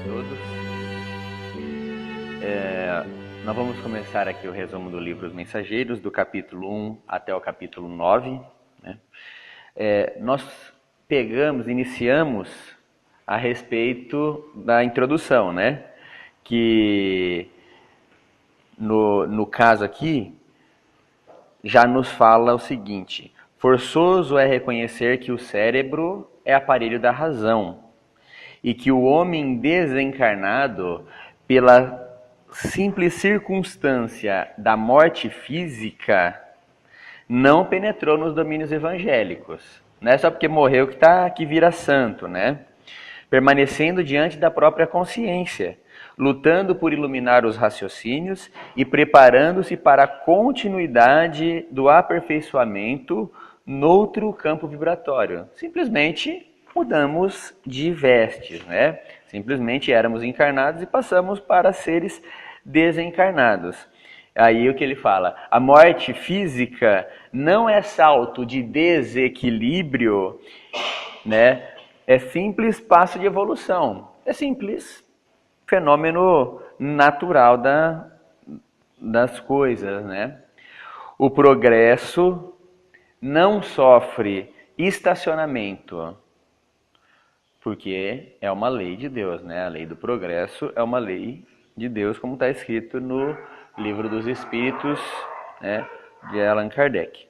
todos. Nós vamos começar aqui o resumo do livro Os Mensageiros, do capítulo 1 até o capítulo 9. Né? Nós iniciamos a respeito da introdução, né? Que no caso aqui já nos fala o seguinte: forçoso é reconhecer que o cérebro é aparelho da razão e que o homem desencarnado, pela simples circunstância da morte física, não penetrou nos domínios evangélicos. Não é só porque morreu que vira santo, né? Permanecendo diante da própria consciência, lutando por iluminar os raciocínios e preparando-se para a continuidade do aperfeiçoamento noutro campo vibratório. Simplesmente mudamos de vestes, né? Simplesmente éramos encarnados e passamos para seres desencarnados. Aí o que ele fala? A morte física não é salto de desequilíbrio, né? É simples passo de evolução. É simples fenômeno natural das coisas, né? O progresso não sofre estacionamento, porque é uma lei de Deus, né? A lei do progresso é uma lei de Deus, como está escrito no Livro dos Espíritos, né, de Allan Kardec.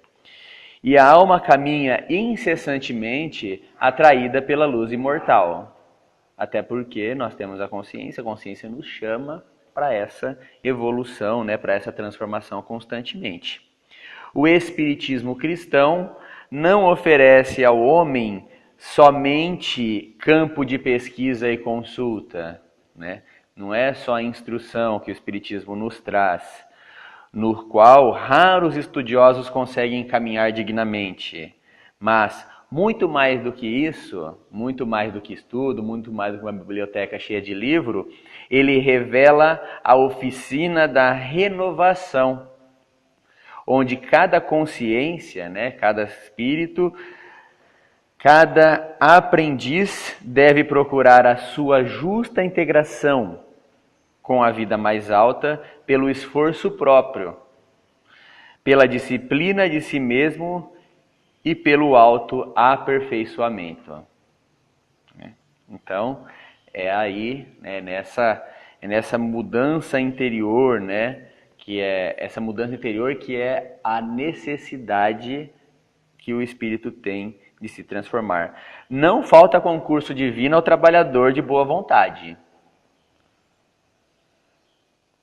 E a alma caminha incessantemente atraída pela luz imortal. Até porque nós temos a consciência nos chama para essa evolução, né, para essa transformação constantemente. O Espiritismo cristão não oferece ao homem somente campo de pesquisa e consulta, né? Não é só a instrução que o Espiritismo nos traz, no qual raros estudiosos conseguem caminhar dignamente, mas muito mais do que isso, muito mais do que estudo, muito mais do que uma biblioteca cheia de livro, ele revela a oficina da renovação, onde cada consciência, né, cada espírito, cada aprendiz deve procurar a sua justa integração com a vida mais alta pelo esforço próprio, pela disciplina de si mesmo e pelo autoaperfeiçoamento. Então, é aí, né, nessa mudança interior, né, que é a necessidade que o espírito tem de se transformar. Não falta concurso divino ao trabalhador de boa vontade.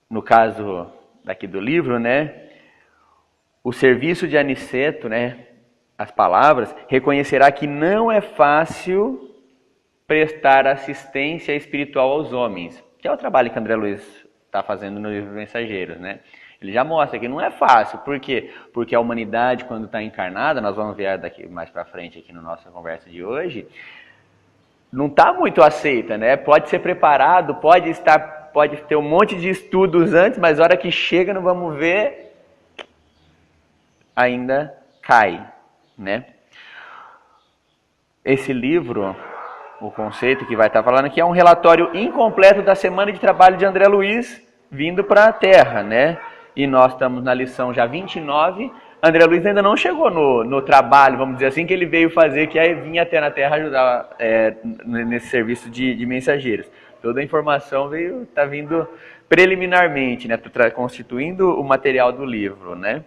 No caso daqui do livro, né, o serviço de Aniceto, né, as palavras, reconhecerá que não é fácil prestar assistência espiritual aos homens, que é o trabalho que André Luiz está fazendo no livro Mensageiros, né? Ele já mostra que não é fácil. Por quê? Porque a humanidade, quando está encarnada, nós vamos ver daqui mais para frente aqui na nossa conversa de hoje, não está muito aceita, né? Pode ser preparado, pode ter um monte de estudos antes, mas a hora que chega, não vamos ver, ainda cai, né? Esse livro, o conceito que vai estar falando aqui, é um relatório incompleto da semana de trabalho de André Luiz vindo para a Terra, né? E nós estamos na lição já 29. André Luiz ainda não chegou no trabalho, vamos dizer assim, que ele veio fazer, que é vir até na Terra ajudar nesse serviço de mensageiros. Toda a informação está vindo preliminarmente, né? Constituindo o material do livro, né?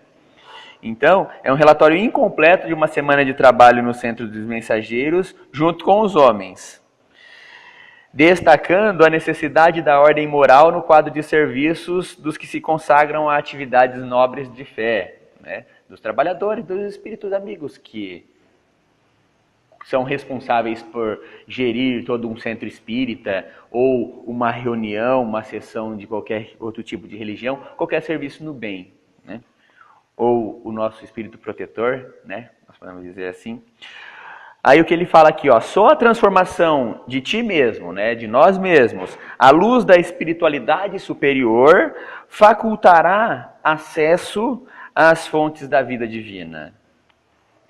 Então, é um relatório incompleto de uma semana de trabalho no Centro dos Mensageiros, junto com os homens, destacando a necessidade da ordem moral no quadro de serviços dos que se consagram a atividades nobres de fé, né? Dos trabalhadores, dos espíritos amigos que são responsáveis por gerir todo um centro espírita ou uma reunião, uma sessão de qualquer outro tipo de religião, qualquer serviço no bem, né? Ou o nosso espírito protetor, né? Nós podemos dizer assim. Aí o que ele fala aqui, ó, só a transformação de ti mesmo, né, de nós mesmos, à luz da espiritualidade superior, facultará acesso às fontes da vida divina.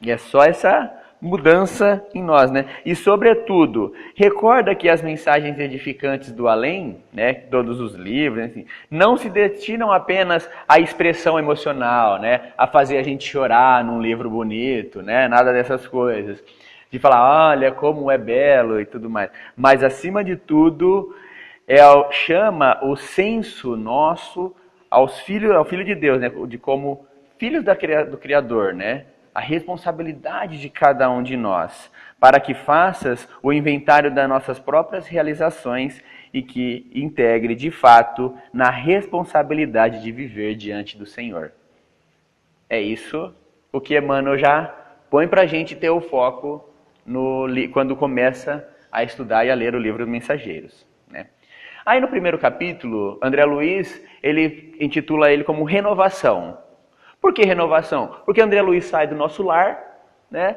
E é só essa mudança em nós, né? E sobretudo, recorda que as mensagens edificantes do além, né, todos os livros, assim, não se destinam apenas à expressão emocional, né, a fazer a gente chorar num livro bonito, né, nada dessas coisas. De falar, olha como é belo e tudo mais. Mas acima de tudo, chama o senso nosso ao Filho de Deus, né, de como filhos do Criador, né? A responsabilidade de cada um de nós, para que faças o inventário das nossas próprias realizações e que integre, de fato, na responsabilidade de viver diante do Senhor. É isso o que Emmanuel já põe para a gente ter o foco quando começa a estudar e a ler o livro dos Mensageiros, né? Aí no primeiro capítulo, André Luiz, ele intitula ele como Renovação. Por que renovação? Porque André Luiz sai do nosso lar, né?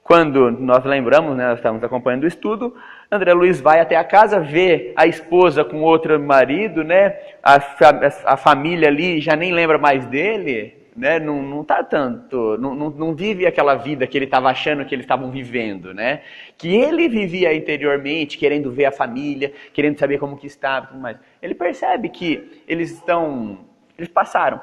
Quando nós lembramos, né, nós estamos acompanhando o estudo, André Luiz vai até a casa, vê a esposa com outro marido, né? A família ali já nem lembra mais dele, né? Não tá tanto, não vive aquela vida que ele estava achando que eles estavam vivendo, né? Que ele vivia interiormente, querendo ver a família, querendo saber como que estava e tudo mais. Ele percebe que eles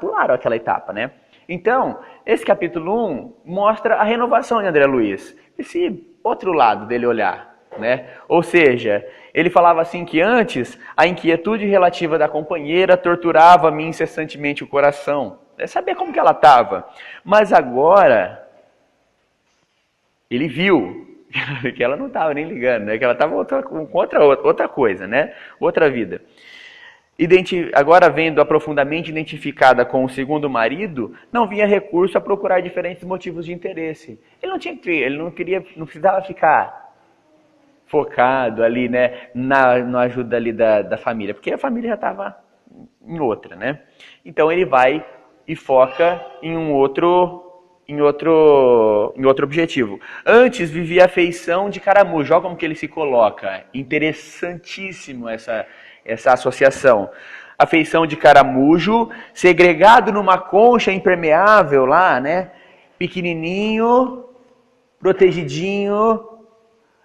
pularam aquela etapa, né? Então, esse capítulo 1 mostra a renovação de André Luiz. Esse outro lado dele olhar, né? Ou seja, ele falava assim que antes a inquietude relativa da companheira torturava-me incessantemente o coração. É saber como que ela estava. Mas agora, ele viu que ela não estava nem ligando, né? Que ela estava com outra coisa, né? Outra vida. Agora vendo-a profundamente identificada com o segundo marido, não vinha recurso a procurar diferentes motivos de interesse. Ele não precisava ficar focado ali, né, na ajuda ali da família, porque a família já estava em outra, né? Então ele vai e foca em outro objetivo. Antes vivia a afeição de caramujo. Olha como que ele se coloca. Interessantíssimo essa associação. Afeição de caramujo, segregado numa concha impermeável lá, né? Pequenininho, protegidinho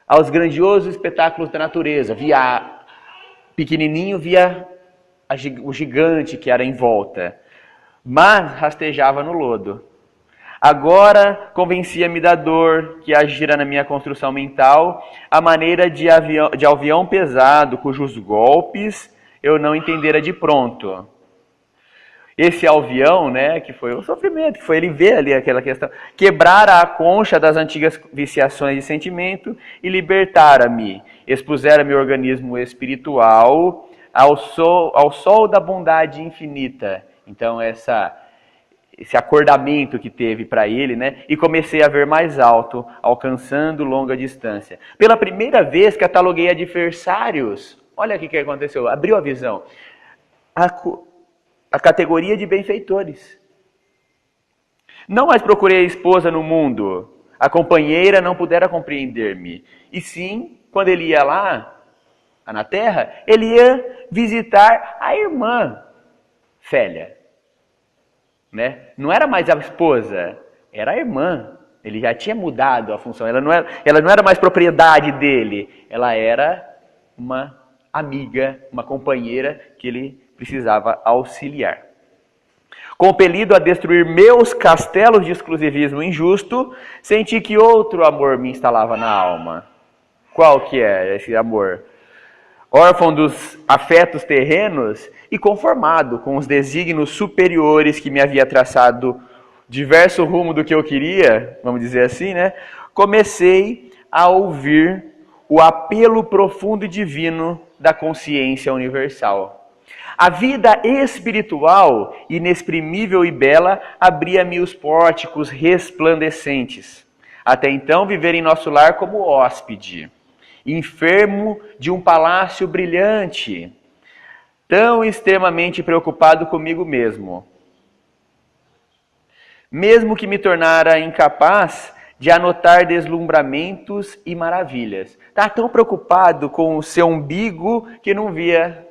aos grandiosos espetáculos da natureza. Pequenininho via o gigante que era em volta, mas rastejava no lodo. Agora convencia-me da dor que agira na minha construção mental a maneira de alvião pesado, cujos golpes eu não entendera de pronto. Esse alvião, né, que foi o sofrimento, que foi ele ver ali aquela questão, quebrara a concha das antigas viciações de sentimento e libertara-me, expusera meu organismo espiritual ao sol da bondade infinita. Então esse acordamento que teve para ele, né? E comecei a ver mais alto, alcançando longa distância. Pela primeira vez cataloguei adversários. Olha o que aconteceu, abriu a visão. A categoria de benfeitores. Não mais procurei a esposa no mundo. A companheira não pudera compreender-me. E sim, quando ele ia lá na terra, ele ia visitar a irmã Félia. Né? Não era mais a esposa, era a irmã. Ele já tinha mudado a função. Ela não era mais propriedade dele. Ela era uma amiga, uma companheira que ele precisava auxiliar. Compelido a destruir meus castelos de exclusivismo injusto, senti que outro amor me instalava na alma. Qual que é esse amor? Órfão dos afetos terrenos e conformado com os desígnios superiores que me havia traçado diverso rumo do que eu queria, vamos dizer assim, né? Comecei a ouvir o apelo profundo e divino da consciência universal. A vida espiritual, inexprimível e bela, abria-me os pórticos resplandecentes. Até então, viver em nosso lar como hóspede, enfermo de um palácio brilhante, tão extremamente preocupado comigo mesmo. Mesmo que me tornara incapaz de anotar deslumbramentos e maravilhas. Estava tão preocupado com o seu umbigo que não via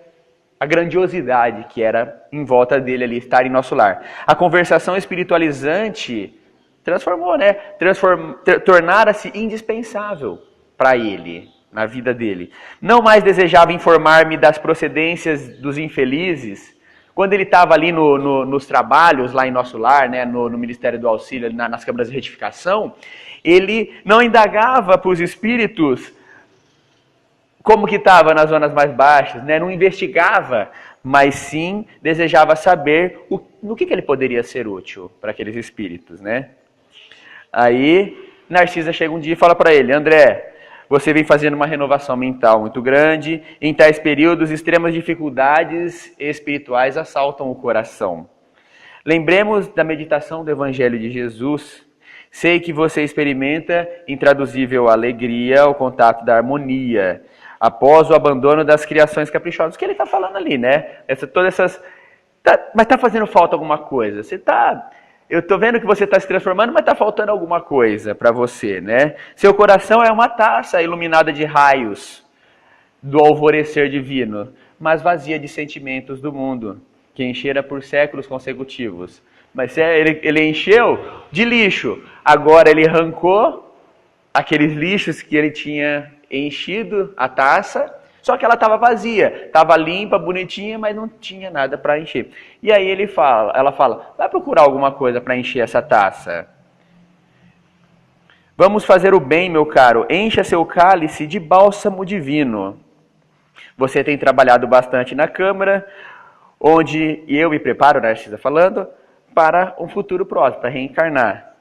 a grandiosidade que era em volta dele ali, estar em nosso lar. A conversação espiritualizante Transformou, né? Tornara-se indispensável para ele, na vida dele. Não mais desejava informar-me das procedências dos infelizes. Quando ele estava ali nos trabalhos, lá em Nosso Lar, né, no Ministério do Auxílio, nas câmaras de retificação, ele não indagava para os espíritos como que estava nas zonas mais baixas, né? Não investigava, mas sim desejava saber no que ele poderia ser útil para aqueles espíritos, né? Aí, Narcisa chega um dia e fala para ele: André, você vem fazendo uma renovação mental muito grande, em tais períodos extremas dificuldades espirituais assaltam o coração. Lembremos da meditação do Evangelho de Jesus. Sei que você experimenta intraduzível alegria ao contato da harmonia, após o abandono das criações caprichosas, que ele está falando ali, né? Mas está fazendo falta alguma coisa. Eu estou vendo que você está se transformando, mas está faltando alguma coisa para você, né? Seu coração é uma taça iluminada de raios do alvorecer divino, mas vazia de sentimentos do mundo, que enchera por séculos consecutivos. Mas ele encheu de lixo. Agora ele arrancou aqueles lixos que ele tinha enchido a taça, só que ela estava vazia, estava limpa, bonitinha, mas não tinha nada para encher. E aí ela fala, vai procurar alguma coisa para encher essa taça. Vamos fazer o bem, meu caro, encha seu cálice de bálsamo divino. Você tem trabalhado bastante na Câmara, onde eu me preparo, Narcisa falando, para um futuro próximo, para reencarnar.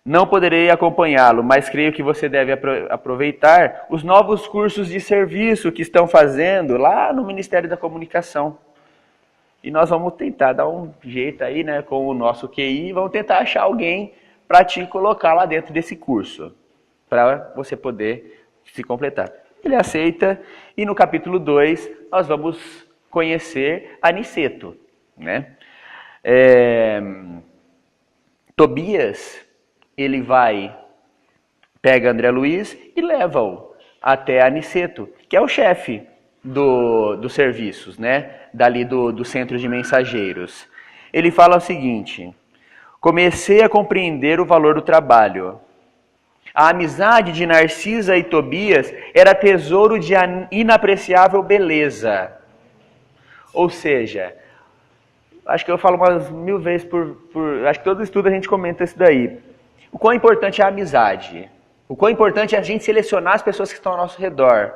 Não poderei acompanhá-lo, mas creio que você deve aproveitar os novos cursos de serviço que estão fazendo lá no Ministério da Comunicação. E nós vamos tentar dar um jeito aí, né, com o nosso QI, vamos tentar achar alguém para te colocar lá dentro desse curso, para você poder se completar. Ele aceita, e no capítulo 2 nós vamos conhecer Aniceto, né? Tobias, ele pega André Luiz e leva-o até Aniceto, que é o chefe dos serviços, né? Dali do centro de mensageiros. Ele fala o seguinte: comecei a compreender o valor do trabalho. A amizade de Narcisa e Tobias era tesouro de inapreciável beleza. Ou seja, acho que eu falo umas 1000 vezes acho que todo estudo a gente comenta isso daí. O quão importante é a amizade. O quão importante é a gente selecionar as pessoas que estão ao nosso redor.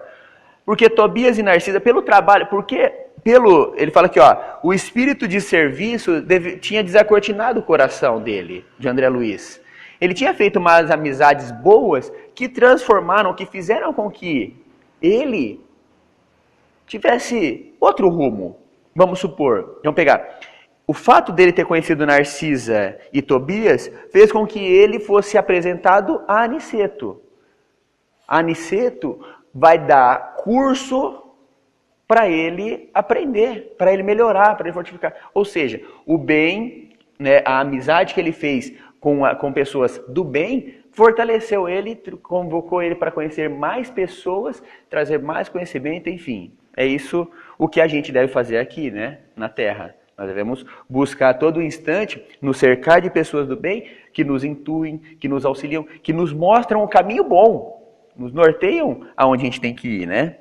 Porque Tobias e Narcisa, pelo trabalho, ele fala aqui, ó, o espírito de serviço tinha desacortinado o coração dele, de André Luiz. Ele tinha feito umas amizades boas que transformaram, que fizeram com que ele tivesse outro rumo. Vamos supor, vamos pegar. O fato dele ter conhecido Narcisa e Tobias fez com que ele fosse apresentado a Aniceto. Aniceto vai dar curso para ele aprender, para ele melhorar, para ele fortificar. Ou seja, o bem, né, a amizade que ele fez com pessoas do bem, fortaleceu ele, convocou ele para conhecer mais pessoas, trazer mais conhecimento, enfim. É isso o que a gente deve fazer aqui, né, na Terra. Nós devemos buscar a todo instante nos cercar de pessoas do bem que nos intuem, que nos auxiliam, que nos mostram o caminho bom, nos norteiam aonde a gente tem que ir, né?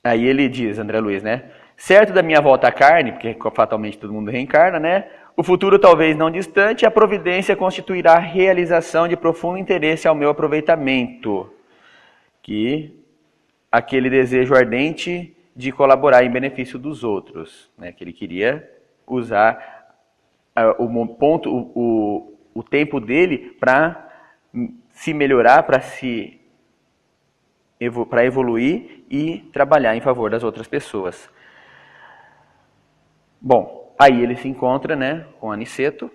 Aí ele diz, André Luiz, né? Certo da minha volta à carne, porque fatalmente todo mundo reencarna, né? O futuro talvez não distante, a providência constituirá a realização de profundo interesse ao meu aproveitamento. Que aquele desejo ardente de colaborar em benefício dos outros, né? Que ele queria usar o tempo dele para se melhorar, para evoluir e trabalhar em favor das outras pessoas. Bom, aí ele se encontra, né, com Aniceto,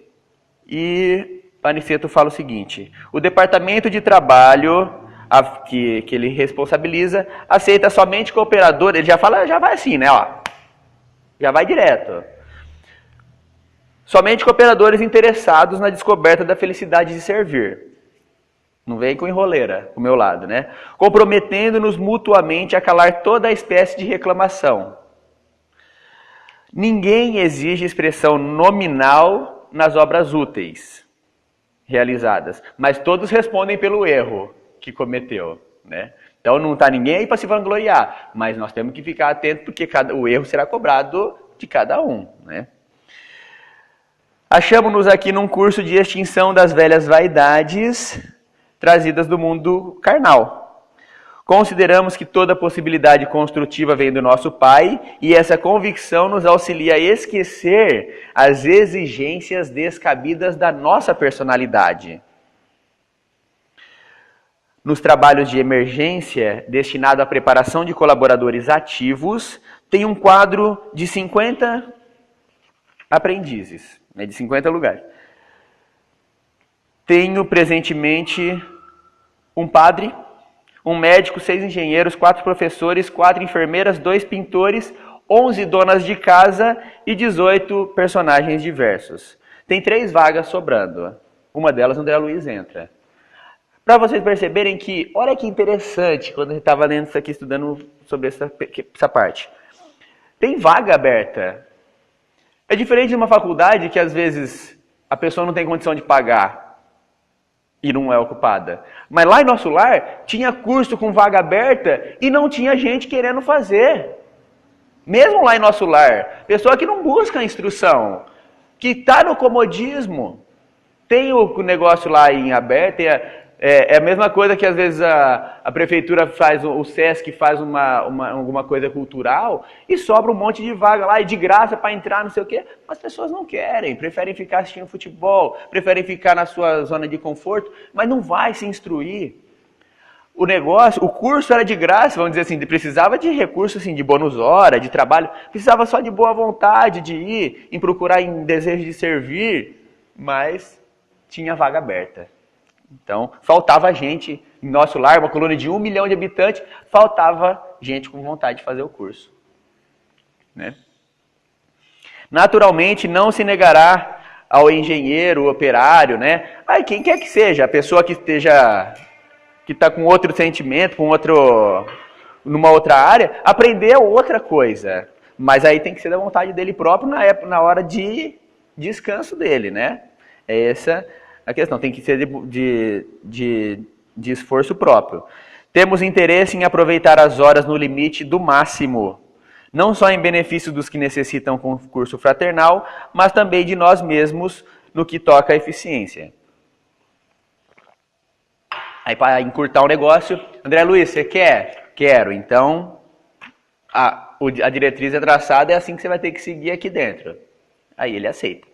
e Aniceto fala o seguinte: o departamento de trabalho que ele responsabiliza aceita somente cooperadores. Ele já vai assim, né, ó, já vai direto. Somente cooperadores interessados na descoberta da felicidade de servir. Não vem com enroleira pro meu lado, né? Comprometendo-nos mutuamente a calar toda a espécie de reclamação. Ninguém exige expressão nominal nas obras úteis realizadas, mas todos respondem pelo erro que cometeu, né? Então não está ninguém aí para se vangloriar, mas nós temos que ficar atentos porque o erro será cobrado de cada um, né? Achamos-nos aqui num curso de extinção das velhas vaidades trazidas do mundo carnal. Consideramos que toda possibilidade construtiva vem do nosso Pai e essa convicção nos auxilia a esquecer as exigências descabidas da nossa personalidade. Nos trabalhos de emergência, destinado à preparação de colaboradores ativos, tem um quadro de 50 aprendizes, de 50 lugares. Tenho presentemente um padre, um médico, 6 engenheiros, 4 professores, 4 enfermeiras, 2 pintores, 11 donas de casa e 18 personagens diversos. Tem 3 vagas sobrando. Uma delas, André Luiz entra. Para vocês perceberem que, olha que interessante, quando a gente estava lendo isso aqui, estudando sobre essa parte. Tem vaga aberta. É diferente de uma faculdade que, às vezes, a pessoa não tem condição de pagar e não é ocupada. Mas lá em nosso lar, tinha curso com vaga aberta e não tinha gente querendo fazer. Mesmo lá em nosso lar, pessoa que não busca instrução, que está no comodismo. Tem o negócio lá em aberto, é a mesma coisa que às vezes a prefeitura faz, o SESC faz alguma coisa cultural e sobra um monte de vaga lá e de graça para entrar, não sei o quê. Mas as pessoas não querem, preferem ficar assistindo futebol, preferem ficar na sua zona de conforto, mas não vai se instruir. O curso era de graça, vamos dizer assim, precisava de recursos assim, de bônus hora, de trabalho, precisava só de boa vontade de ir, em procurar em desejo de servir, mas tinha vaga aberta. Então, faltava gente em nosso lar, uma colônia de 1 milhão de habitantes, faltava gente com vontade de fazer o curso. Né? Naturalmente, não se negará ao engenheiro, operário, né? Quem quer que seja, a pessoa que está com outro sentimento, numa outra área, aprender outra coisa. Mas aí tem que ser da vontade dele próprio na hora de descanso dele, né? É essa a questão, tem que ser de esforço próprio. Temos interesse em aproveitar as horas no limite do máximo, não só em benefício dos que necessitam concurso fraternal, mas também de nós mesmos no que toca à eficiência. Aí para encurtar o negócio, André Luiz, você quer? Quero. Então, a diretriz é traçada, é assim que você vai ter que seguir aqui dentro. Aí ele aceita.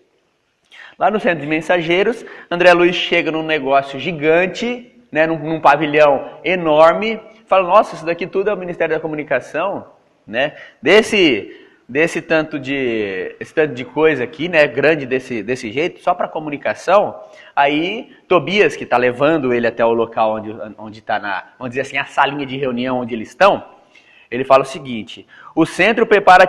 Lá no centro de mensageiros, André Luiz chega num negócio gigante, né, num pavilhão enorme, fala, nossa, isso daqui tudo é o Ministério da Comunicação, né? Esse tanto de coisa aqui, né, grande desse jeito, só para comunicação. Aí Tobias, que está levando ele até o local onde está vamos dizer assim, a salinha de reunião onde eles estão, ele fala o seguinte: o centro prepara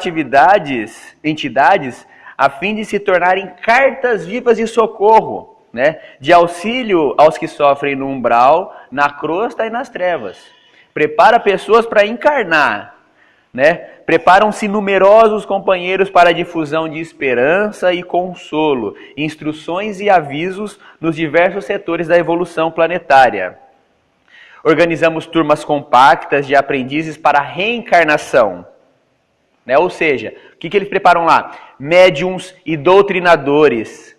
entidades a fim de se tornarem cartas vivas de socorro, né, de auxílio aos que sofrem no umbral, na crosta e nas trevas. Prepara pessoas para encarnar, né? Preparam-se numerosos companheiros para a difusão de esperança e consolo, instruções e avisos nos diversos setores da evolução planetária. Organizamos turmas compactas de aprendizes para a reencarnação. Né? Ou seja, o que eles preparam lá? Médiuns e doutrinadores.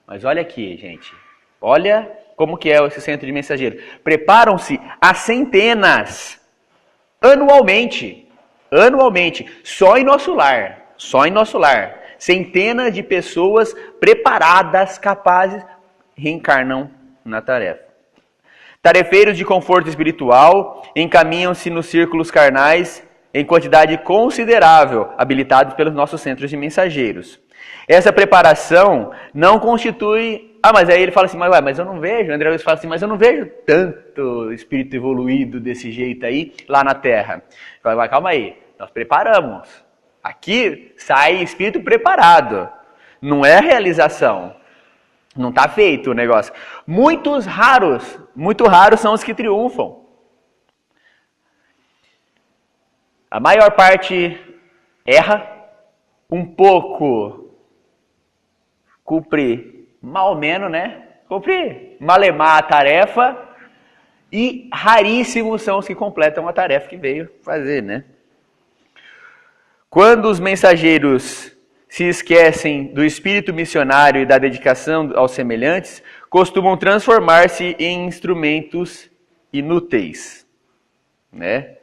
Mas olha aqui, gente. Olha como que é esse centro de mensageiros. Preparam-se a centenas, anualmente, só em nosso lar. Centenas de pessoas preparadas, capazes, reencarnam na tarefa. Tarefeiros de conforto espiritual encaminham-se nos círculos carnais em quantidade considerável, habilitados pelos nossos centros de mensageiros. Essa preparação não constitui... mas aí ele fala assim, mas eu não vejo, André Luiz fala assim, mas eu não vejo tanto espírito evoluído desse jeito aí lá na Terra. Fala, calma aí, nós preparamos. Aqui sai espírito preparado, não é realização. Não está feito o negócio. Muito raros são os que triunfam. A maior parte erra, um pouco cumprir mal menos, né? Cumprir malemar a tarefa, e raríssimos são os que completam a tarefa que veio fazer, né? Quando os mensageiros se esquecem do espírito missionário e da dedicação aos semelhantes, costumam transformar-se em instrumentos inúteis, né?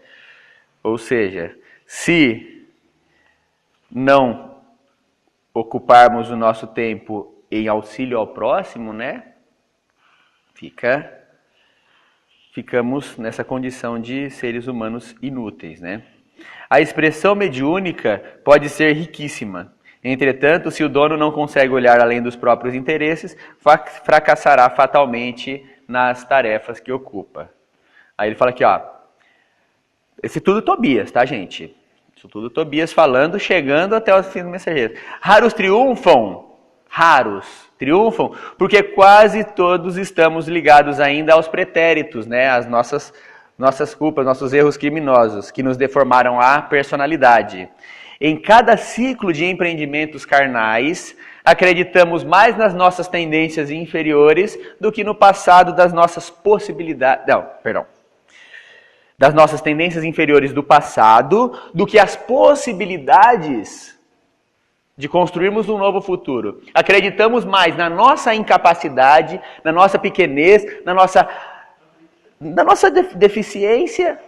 Ou seja, se não ocuparmos o nosso tempo em auxílio ao próximo, né? Ficamos nessa condição de seres humanos inúteis, né? A expressão mediúnica pode ser riquíssima. Entretanto, se o dono não consegue olhar além dos próprios interesses, fracassará fatalmente nas tarefas que ocupa. Aí ele fala aqui, ó. Esse tudo Tobias, tá, gente? Isso tudo Tobias falando, chegando até os fins do mensageiro. Raros triunfam, porque quase todos estamos ligados ainda aos pretéritos, né? As nossas culpas, nossos erros criminosos, que nos deformaram a personalidade. Em cada ciclo de empreendimentos carnais, acreditamos mais nas nossas tendências inferiores do que no passado das nossas possibilidades. Das nossas tendências inferiores do passado, do que as possibilidades de construirmos um novo futuro. Acreditamos mais na nossa incapacidade, na nossa pequenez, na nossa deficiência,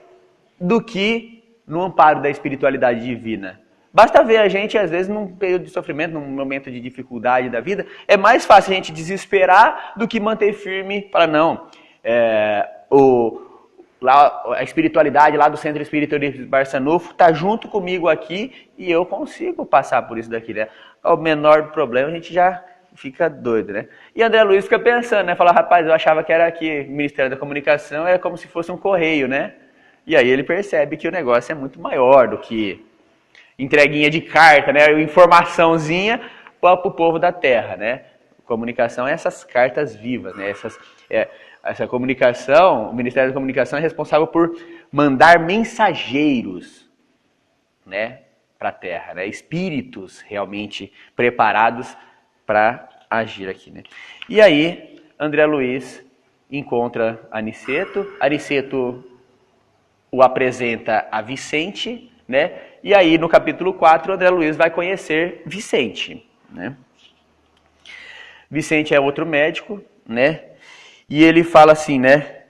do que no amparo da espiritualidade divina. Basta ver a gente, às vezes, num período de sofrimento, num momento de dificuldade da vida, é mais fácil a gente desesperar do que manter firme, falar, não, a espiritualidade lá do Centro Espírita de Barçanufo está junto comigo aqui e eu consigo passar por isso daqui, né? O menor problema a gente já fica doido, né? E André Luiz fica pensando, né? Fala, rapaz, eu achava que era aqui, o Ministério da Comunicação era como se fosse um correio, né? E aí ele percebe que o negócio é muito maior do que entreguinha de carta, né? Informaçãozinha para o povo da terra, né? Comunicação é essas cartas vivas, né? Essa comunicação, o Ministério da Comunicação é responsável por mandar mensageiros, né, para a Terra, né, espíritos realmente preparados para agir aqui, né. E aí, André Luiz encontra Aniceto o apresenta a Vicente, né, e aí no capítulo 4, André Luiz vai conhecer Vicente, né. Vicente é outro médico, né, e ele fala assim, né?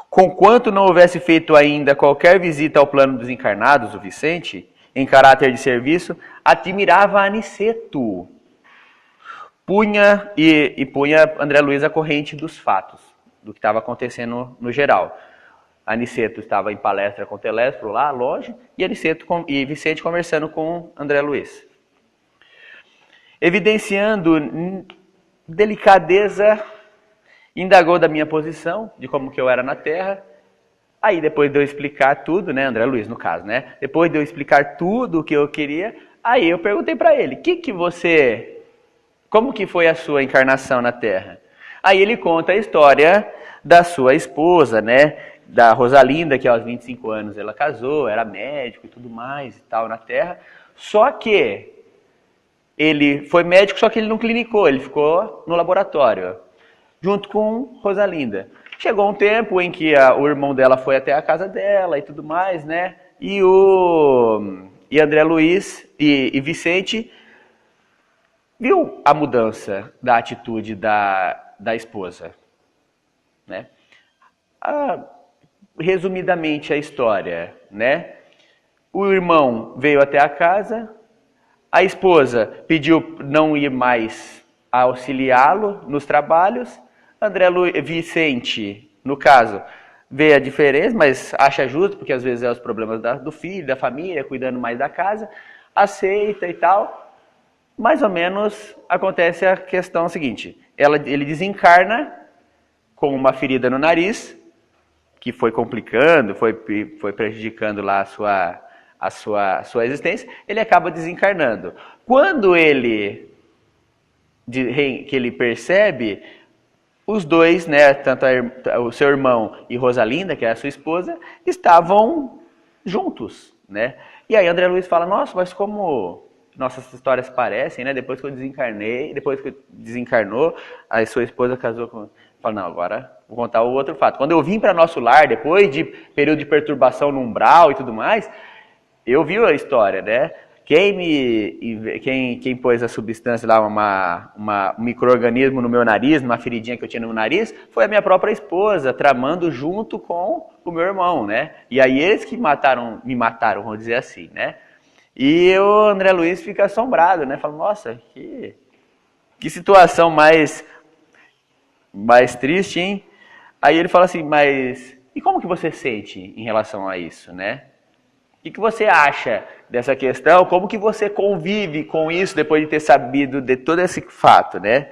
Conquanto não houvesse feito ainda qualquer visita ao plano dos encarnados, o Vicente, em caráter de serviço, admirava Aniceto. Punha André Luiz a corrente dos fatos, do que estava acontecendo no geral. Aniceto estava em palestra com o Telésforo lá, lógico, e Vicente conversando com André Luiz. Evidenciando delicadeza, indagou da minha posição, de como que eu era na Terra. Aí depois de eu explicar tudo, né, André Luiz no caso, né? Depois de eu explicar tudo o que eu queria, aí eu perguntei para ele, como que foi a sua encarnação na Terra? Aí ele conta a história da sua esposa, né, da Rosalinda, que aos 25 anos ela casou, era médico e tudo mais e tal na Terra. Só que ele foi médico, só que ele não clinicou, ele ficou no laboratório, junto com Rosalinda. Chegou um tempo em que o irmão dela foi até a casa dela e tudo mais, né? E André Luiz e Vicente viu a mudança da atitude da esposa, né? Resumidamente a história, né? O irmão veio até a casa, a esposa pediu não ir mais auxiliá-lo nos trabalhos. Vicente, no caso, vê a diferença, mas acha justo, porque às vezes é os problemas do filho, da família, cuidando mais da casa, aceita e tal. Mais ou menos acontece a questão seguinte, ele desencarna com uma ferida no nariz, que foi complicando, foi prejudicando lá a sua existência, ele acaba desencarnando. Quando ele percebe, os dois, né, tanto o seu irmão e Rosalinda, que é a sua esposa, estavam juntos, né? E aí André Luiz fala, nossa, mas como nossas histórias parecem, né? Depois que eu desencarnei, depois que desencarnou, a sua esposa casou com... Fala, não, agora vou contar o outro fato. Quando eu vim para nosso lar, depois de período de perturbação no umbral e tudo mais, eu vi a história, né? Quem pôs a substância lá, um micro-organismo no meu nariz, numa feridinha que eu tinha no nariz, foi a minha própria esposa, tramando junto com o meu irmão, né? E aí eles que me mataram, vamos dizer assim, né? E o André Luiz fica assombrado, né? Fala, nossa, que situação mais triste, hein? Aí ele fala assim, mas e como que você sente em relação a isso, né? O que você acha dessa questão? Como que você convive com isso depois de ter sabido de todo esse fato, né?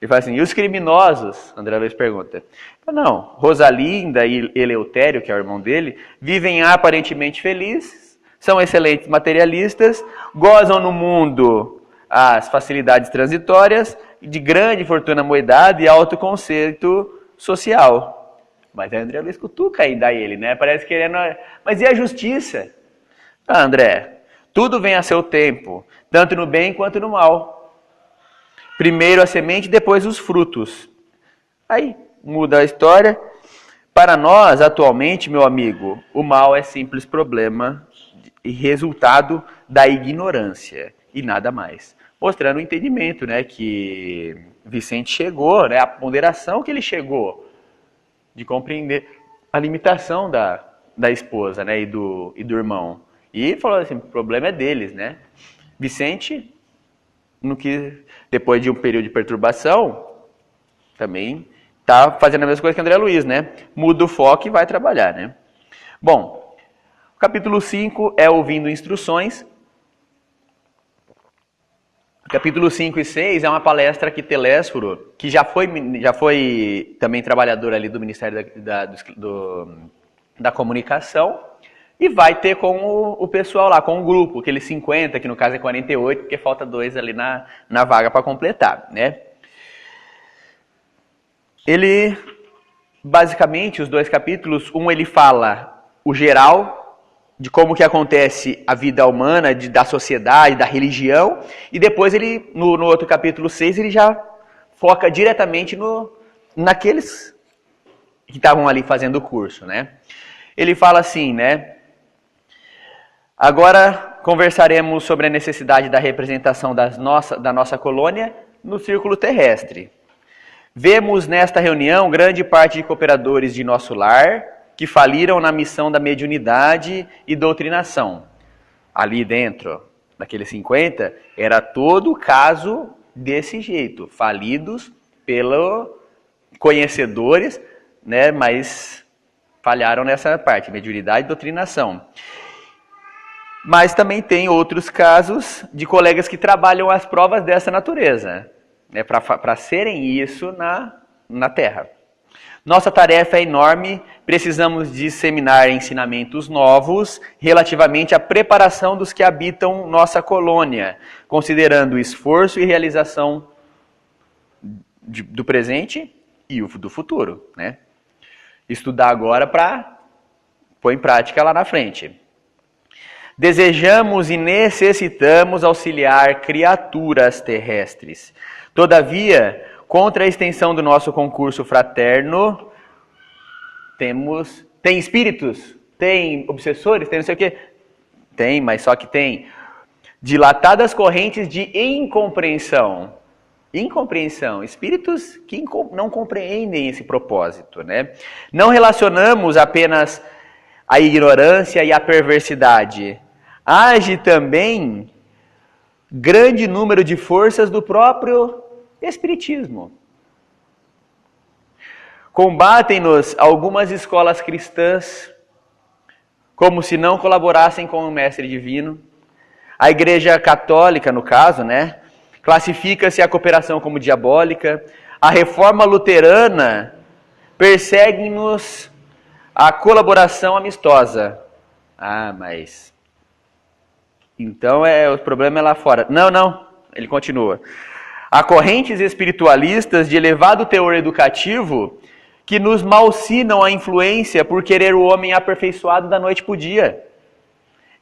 Ele fala assim, e os criminosos? André Luiz pergunta. Não, Rosalinda e Eleutério, que é o irmão dele, vivem aparentemente felizes, são excelentes materialistas, gozam no mundo as facilidades transitórias, de grande fortuna moedada e alto conceito social. Mas aí André Luiz cutuca ainda ele, né? Parece que ele é... Mas e a justiça? Ah, André, tudo vem a seu tempo, tanto no bem quanto no mal. Primeiro a semente, depois os frutos. Aí muda a história. Para nós, atualmente, meu amigo, o mal é simples problema e resultado da ignorância e nada mais. Mostrando o entendimento, né, que Vicente chegou, né, a ponderação que ele chegou de compreender a limitação da esposa, né, e do irmão. E falou assim, o problema é deles, né? Vicente, depois de um período de perturbação, também está fazendo a mesma coisa que André Luiz, né? Muda o foco e vai trabalhar, né? Bom, o capítulo 5 é ouvindo instruções. Capítulo 5 e 6 é uma palestra que Telésforo, que já foi também trabalhador ali do Ministério da Comunicação, e vai ter com o pessoal lá, com o grupo, aqueles 50, que no caso é 48, porque falta 2 ali na vaga para completar, né? Ele, basicamente, os 2 capítulos, ele fala o geral, de como que acontece a vida humana, da sociedade, da religião, e depois ele, no outro capítulo 6, ele já foca diretamente naqueles que estavam ali fazendo o curso, né? Ele fala assim, né? Agora conversaremos sobre a necessidade da representação da nossa colônia no círculo terrestre. Vemos nesta reunião grande parte de cooperadores de nosso lar, que faliram na missão da mediunidade e doutrinação. Ali dentro, daqueles 50, era todo o caso desse jeito, falidos pelos conhecedores, né, mas falharam nessa parte, mediunidade e doutrinação. Mas também tem outros casos de colegas que trabalham as provas dessa natureza, né, para serem isso na Terra. Nossa tarefa é enorme, precisamos disseminar ensinamentos novos relativamente à preparação dos que habitam nossa colônia, considerando o esforço e realização do presente e do futuro, né? Estudar agora para pôr em prática lá na frente. Desejamos e necessitamos auxiliar criaturas terrestres. Todavia, contra a extensão do nosso concurso fraterno, tem espíritos, tem obsessores, tem não sei o quê. Tem, mas só que tem dilatadas correntes de incompreensão. Incompreensão, espíritos que não compreendem esse propósito, né? Não relacionamos apenas a ignorância e a perversidade. Age também grande número de forças do próprio Espiritismo. Combatem-nos algumas escolas cristãs, como se não colaborassem com o Mestre Divino. A Igreja Católica, no caso, né, classifica-se a cooperação como diabólica. A Reforma Luterana persegue-nos a colaboração amistosa. Ah, mas... então o problema é lá fora. Não, ele continua. Há correntes espiritualistas de elevado teor educativo que nos malsinam a influência por querer o homem aperfeiçoado da noite para o dia,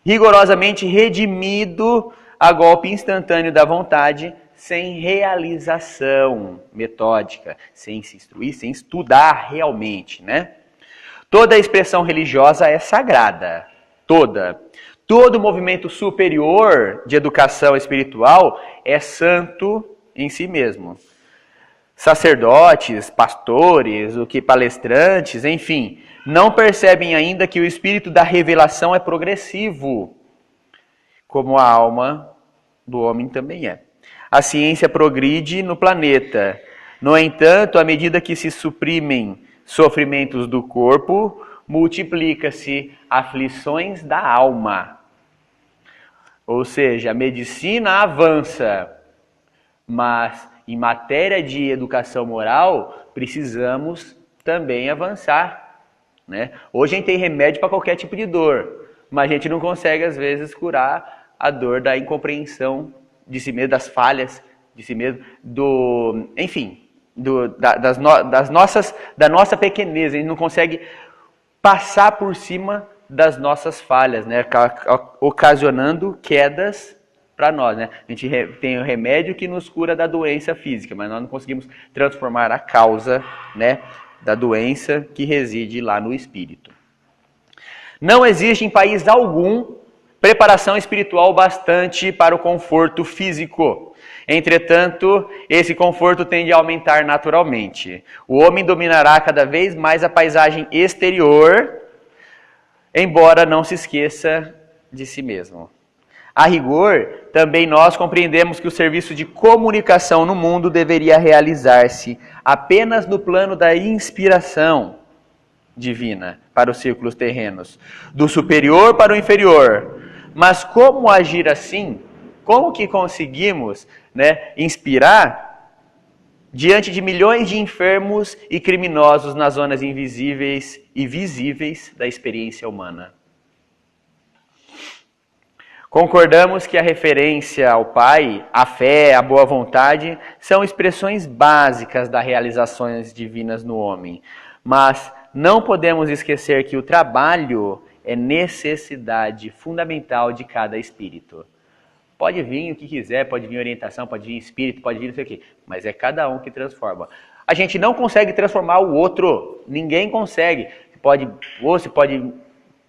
rigorosamente redimido a golpe instantâneo da vontade, sem realização metódica, sem se instruir, sem estudar realmente, né? Toda expressão religiosa é sagrada, toda. Todo movimento superior de educação espiritual é santo em si mesmo. Sacerdotes, pastores, palestrantes, enfim, não percebem ainda que o espírito da revelação é progressivo, como a alma do homem também é. A ciência progride no planeta. No entanto, à medida que se suprimem sofrimentos do corpo, multiplica-se aflições da alma. Ou seja, a medicina avança, mas em matéria de educação moral, precisamos também avançar, né? Hoje a gente tem remédio para qualquer tipo de dor, mas a gente não consegue, às vezes, curar a dor da incompreensão de si mesmo, das falhas de si mesmo, da nossa pequenez. A gente não consegue passar por cima das nossas falhas, né? Ocasionando quedas para nós, né? A gente tem o remédio que nos cura da doença física, mas nós não conseguimos transformar a causa, né, da doença que reside lá no espírito. Não existe em país algum preparação espiritual bastante para o conforto físico. Entretanto, esse conforto tende a aumentar naturalmente. O homem dominará cada vez mais a paisagem exterior, embora não se esqueça de si mesmo. A rigor, também nós compreendemos que o serviço de comunicação no mundo deveria realizar-se apenas no plano da inspiração divina para os círculos terrenos, do superior para o inferior. Mas como agir assim? Como que conseguimos, né, inspirar diante de milhões de enfermos e criminosos nas zonas invisíveis e visíveis da experiência humana? Concordamos que a referência ao Pai, a fé, a boa vontade, são expressões básicas das realizações divinas no homem. Mas não podemos esquecer que o trabalho é necessidade fundamental de cada espírito. Pode vir o que quiser, pode vir orientação, pode vir espírito, pode vir não sei o quê, mas é cada um que transforma. A gente não consegue transformar o outro, ninguém consegue. Você pode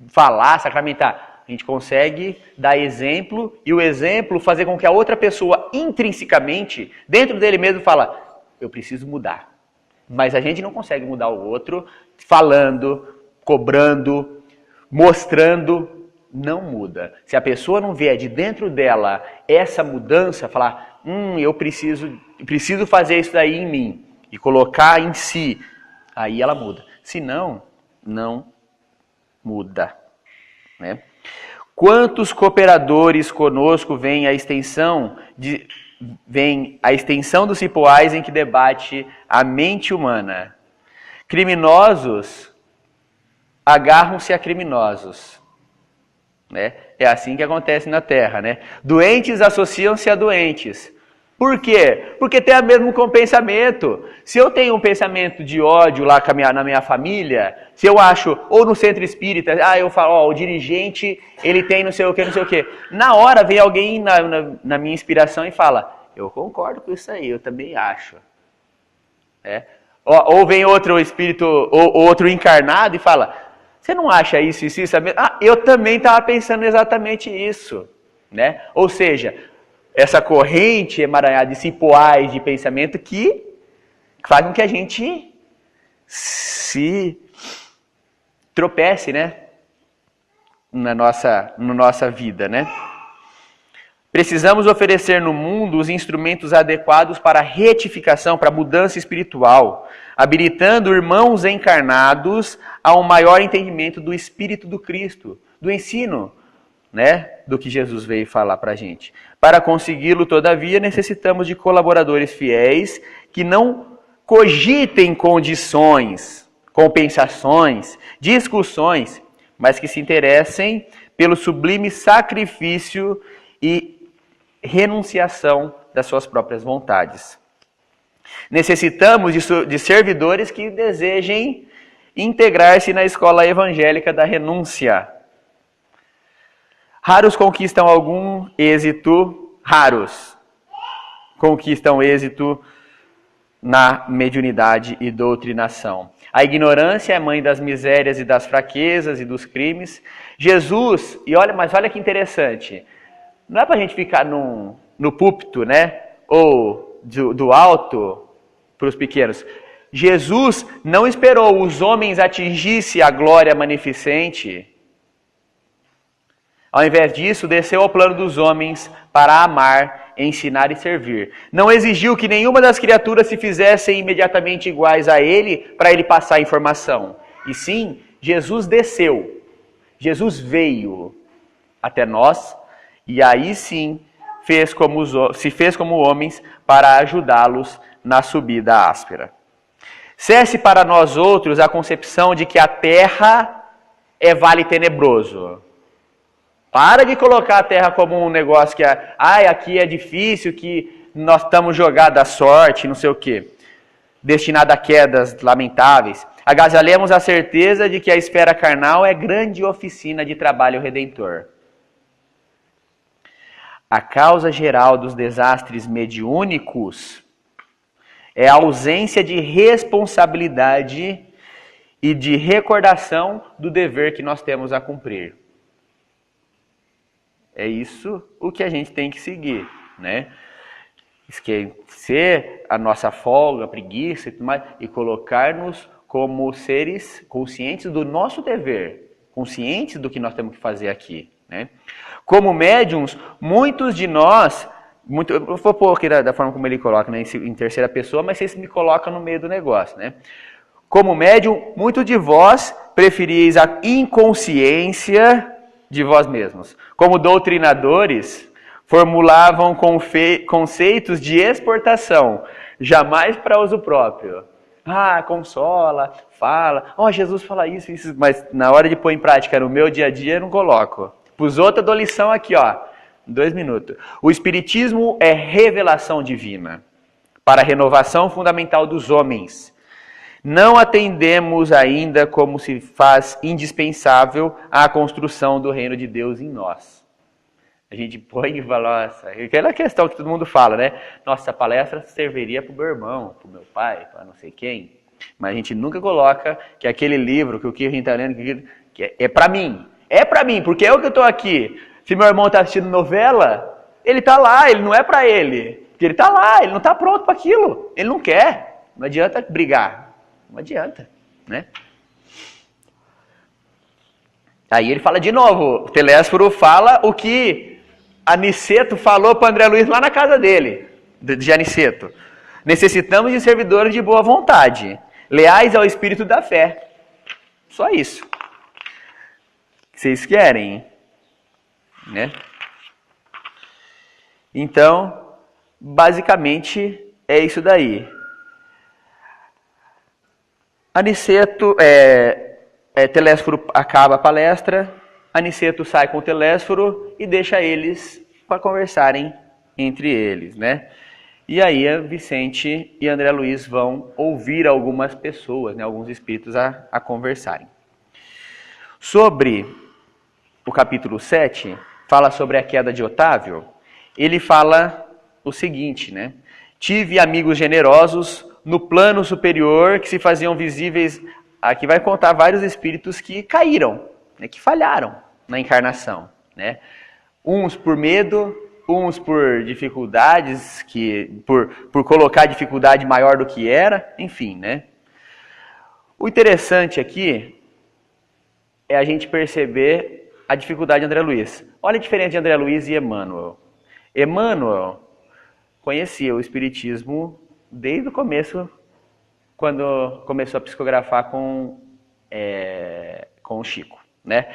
falar, sacramentar. A gente consegue dar exemplo e o exemplo fazer com que a outra pessoa intrinsecamente, dentro dele mesmo, fala, eu preciso mudar. Mas a gente não consegue mudar o outro falando, cobrando, mostrando, não muda. Se a pessoa não vier de dentro dela essa mudança, falar, eu preciso fazer isso daí em mim e colocar em si, aí ela muda. Se não, não muda, né? Quantos cooperadores conosco veem a extensão dos cipoais em que debate a mente humana? Criminosos agarram-se a criminosos, né? É assim que acontece na Terra, né? Doentes associam-se a doentes. Por quê? Porque tem o mesmo pensamento. Se eu tenho um pensamento de ódio lá na minha família, se eu acho, ou no centro espírita, eu falo, o dirigente, ele tem não sei o que. Na hora vem alguém na minha inspiração e fala, eu concordo com isso aí, eu também acho. Ou vem outro espírito, ou outro encarnado e fala, você não acha isso, sabe? Eu também estava pensando exatamente isso, né? Ou seja, essa corrente emaranhada de cipoais de pensamento que faz com que a gente se tropece, né? Na nossa vida, né? Precisamos oferecer no mundo os instrumentos adequados para a retificação, para a mudança espiritual, habilitando irmãos encarnados a um maior entendimento do Espírito do Cristo, do ensino, né, do que Jesus veio falar para a gente. Para consegui-lo, todavia, necessitamos de colaboradores fiéis que não cogitem condições, compensações, discussões, mas que se interessem pelo sublime sacrifício e renunciação das suas próprias vontades. Necessitamos de servidores que desejem integrar-se na escola evangélica da renúncia. Raros conquistam algum êxito raros conquistam êxito na mediunidade e doutrinação. A ignorância é mãe das misérias e das fraquezas e dos crimes. Jesus, mas olha que interessante, não é para a gente ficar no púlpito, né? Ou do alto para os pequenos. Jesus não esperou os homens atingissem a glória magnificente. Ao invés disso, desceu ao plano dos homens para amar, ensinar e servir. Não exigiu que nenhuma das criaturas se fizessem imediatamente iguais a ele para ele passar a informação. E sim, Jesus desceu. Jesus veio até nós e aí sim se fez como homens para ajudá-los na subida áspera. Cesse para nós outros a concepção de que a terra é vale tenebroso. Para de colocar a terra como um negócio que aqui é difícil, que nós estamos jogados à sorte, não sei o quê, destinado a quedas lamentáveis. Agasalhemos a certeza de que a esfera carnal é grande oficina de trabalho redentor. A causa geral dos desastres mediúnicos é a ausência de responsabilidade e de recordação do dever que nós temos a cumprir. É isso o que a gente tem que seguir, né? Esquecer a nossa folga, preguiça e tudo mais, e colocar-nos como seres conscientes do nosso dever, conscientes do que nós temos que fazer aqui, né? Como médiums, muitos de nós, eu vou pôr aqui da forma como ele coloca, né, em terceira pessoa, mas vocês me colocam no meio do negócio, né? Como médium, muitos de vós preferis a inconsciência de vós mesmos. Como doutrinadores, formulavam conceitos de exportação, jamais para uso próprio. Consola, fala, Jesus fala isso, mas na hora de pôr em prática no meu dia a dia eu não coloco. Para os outros eu dou lição aqui, 2 minutos. O Espiritismo é revelação divina para a renovação fundamental dos homens. Não atendemos ainda como se faz indispensável a construção do reino de Deus em nós. A gente põe e fala, aquela questão que todo mundo fala, né? Nossa, essa palestra serviria para o meu irmão, para o meu pai, para não sei quem. Mas a gente nunca coloca que aquele livro, que o que a gente está lendo, que é para mim. É para mim, porque eu que estou aqui. Se meu irmão está assistindo novela, ele está lá, ele não é para ele. Porque ele está lá, ele não está pronto para aquilo. Ele não quer. Não adianta brigar. Não adianta, né? Aí ele fala de novo, o Telésforo fala o que Aniceto falou para André Luiz lá na casa dele, de Aniceto. Necessitamos de servidores de boa vontade, leais ao espírito da fé. Só isso. Vocês querem, né? Então, basicamente é isso daí. Aniceto, Telésforo acaba a palestra, Aniceto sai com o Telésforo e deixa eles para conversarem entre eles, né? E aí Vicente e André Luiz vão ouvir algumas pessoas, né, alguns espíritos a conversarem. Sobre o capítulo 7, fala sobre a queda de Otávio, ele fala o seguinte, né? Tive amigos generosos no plano superior que se faziam visíveis. Aqui vai contar vários espíritos que caíram, né, que falharam na encarnação, né? Uns por medo, uns por dificuldades, por colocar dificuldade maior do que era, enfim, né? O interessante aqui é a gente perceber a dificuldade de André Luiz. Olha a diferença de André Luiz e Emmanuel. Emmanuel conhecia o Espiritismo desde o começo, quando começou a psicografar com o Chico, né?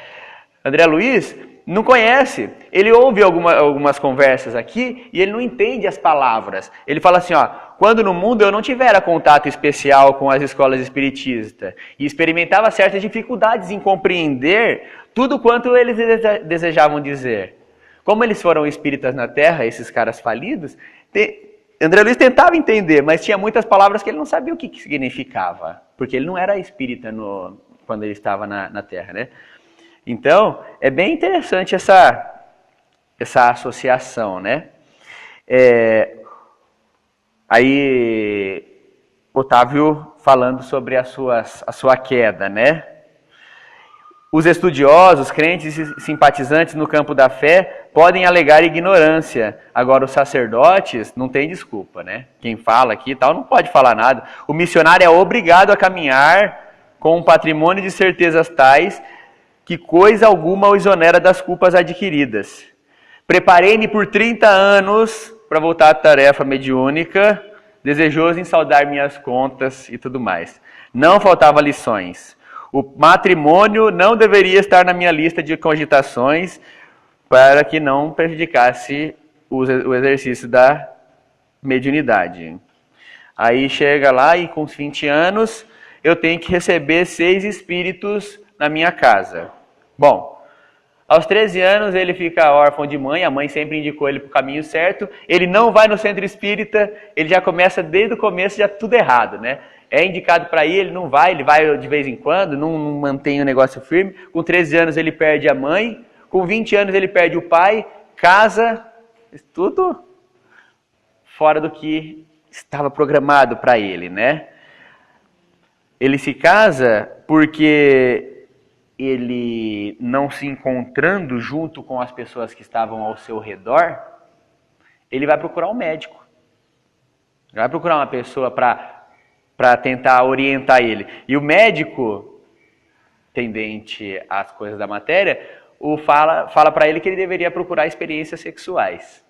André Luiz não conhece, ele ouve algumas conversas aqui e ele não entende as palavras. Ele fala assim, quando no mundo eu não tivera contato especial com as escolas espiritistas e experimentava certas dificuldades em compreender tudo quanto eles desejavam dizer. Como eles foram espíritas na Terra, esses caras falidos, André Luiz tentava entender, mas tinha muitas palavras que ele não sabia o que significava, porque ele não era espírita quando ele estava na Terra, né? Então, é bem interessante essa associação, né? Aí, Otávio falando sobre a sua queda, né? Os estudiosos, crentes e simpatizantes no campo da fé podem alegar ignorância. Agora, os sacerdotes não tem desculpa, né? Quem fala aqui e tal não pode falar nada. O missionário é obrigado a caminhar com um patrimônio de certezas tais que coisa alguma o exonera das culpas adquiridas. Preparei-me por 30 anos para voltar à tarefa mediúnica, desejoso em saldar minhas contas e tudo mais. Não faltava lições. O matrimônio não deveria estar na minha lista de cogitações para que não prejudicasse o exercício da mediunidade. Aí chega lá e com os 20 anos eu tenho que receber 6 espíritos na minha casa. Bom, aos 13 anos ele fica órfão de mãe, a mãe sempre indicou ele para o caminho certo, ele não vai no centro espírita, ele já começa desde o começo já tudo errado, né? É indicado para ir, ele não vai, ele vai de vez em quando, não mantém o negócio firme. Com 13 anos ele perde a mãe, com 20 anos ele perde o pai, casa, tudo fora do que estava programado para ele, né? Ele se casa porque ele, não se encontrando junto com as pessoas que estavam ao seu redor, ele vai procurar um médico. Ele vai procurar uma pessoa para tentar orientar ele. E o médico, tendente às coisas da matéria, fala para ele que ele deveria procurar experiências sexuais.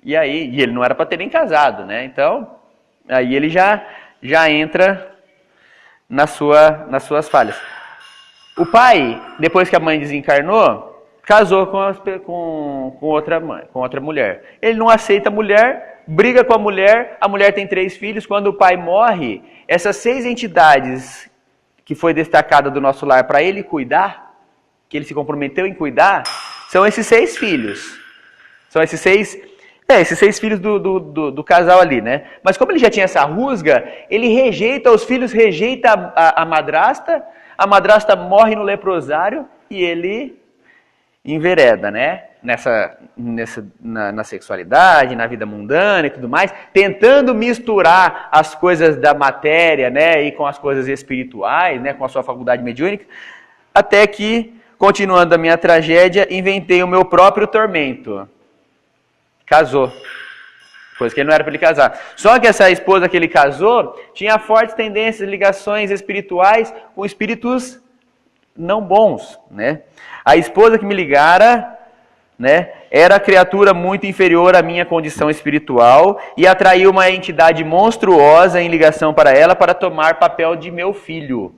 E ele não era para ter nem casado, né? Então, aí ele já entra nas suas falhas. O pai, depois que a mãe desencarnou, casou com outra mulher. Ele não aceita a mulher, briga com a mulher tem 3 filhos. Quando o pai morre, essas 6 entidades que foi destacada do nosso lar para ele cuidar, que ele se comprometeu em cuidar, são esses 6 filhos. São esses 6 filhos do casal ali, né? Mas como ele já tinha essa rusga, ele rejeita os filhos, rejeita a madrasta morre no leprosário e ele envereda, né? Na sexualidade, na vida mundana e tudo mais, tentando misturar as coisas da matéria, né, e com as coisas espirituais, né, com a sua faculdade mediúnica, até que, continuando a minha tragédia, inventei o meu próprio tormento. Casou. Coisa que ele não era para ele casar. Só que essa esposa que ele casou tinha fortes tendências, ligações espirituais com espíritos não bons, né? A esposa que me ligara, né, era criatura muito inferior à minha condição espiritual e atraiu uma entidade monstruosa em ligação para ela para tomar papel de meu filho.